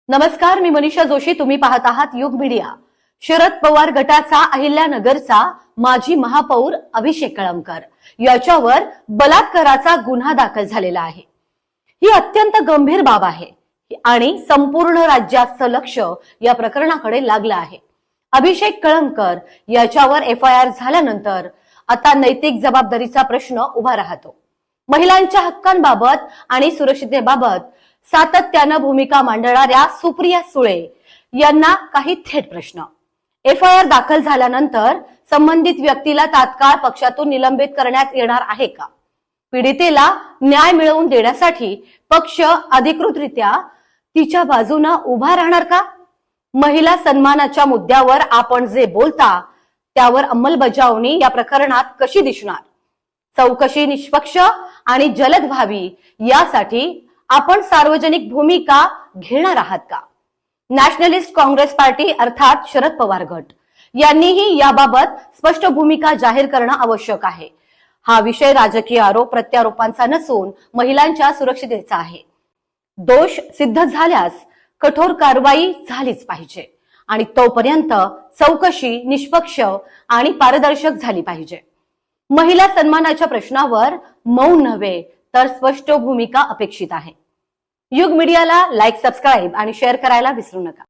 नमस्कार, मी मनीषा जोशी. तुम्ही पाहत आहात युग मीडिया. शरद पवार गटाचा अहिल्यानगरचा माजी महापौर अभिषेक कळमकर याच्यावर बलात्काराचा गुन्हा दाखल झालेला आहे. ही अत्यंत गंभीर बाब आहे आणि संपूर्ण राज्याचं लक्ष या प्रकरणाकडे लागलं आहे. अभिषेक कळमकर याच्यावर FIR झाल्यानंतर आता नैतिक जबाबदारीचा प्रश्न उभा राहतो. महिलांच्या हक्कांबाबत आणि सुरक्षिततेबाबत सातत्यानं भूमिका मांडणाऱ्या सुप्रिया सुळे यांना काही थेट प्रश्न. FIR दाखल झाल्यानंतर संबंधित व्यक्तीला तात्काळ पक्षातून निलंबित करण्यात येणार आहे का? पीडितेला न्याय मिळवून देण्यासाठी पक्ष अधिकृतरित्या तिच्या बाजूने उभा राहणार का? महिला सन्मानाच्या मुद्द्यावर आपण जे बोलता त्यावर अंमलबजावणी या प्रकरणात कशी दिसणार? चौकशी निष्पक्ष आणि जलद व्हावी यासाठी आपण सार्वजनिक भूमिका घेणार आहात का? नॅशनलिस्ट काँग्रेस पार्टी अर्थात शरद पवार गट यांनीही याबाबत स्पष्ट भूमिका जाहीर करणं आवश्यक आहे. हा विषय राजकीय आरोप प्रत्यारोपांचा नसून महिलांच्या सुरक्षिततेचा आहे. दोष सिद्ध झाल्यास कठोर कारवाई झालीच पाहिजे आणि तोपर्यंत चौकशी निष्पक्ष आणि पारदर्शक झाली पाहिजे. महिला सन्मानाच्या प्रश्नावर मौन नव्हे तर स्पष्ट भूमिका अपेक्षित आहे. युग मीडियाला लाईक, सबस्क्राईब आणि शेअर करायला विसरू नका.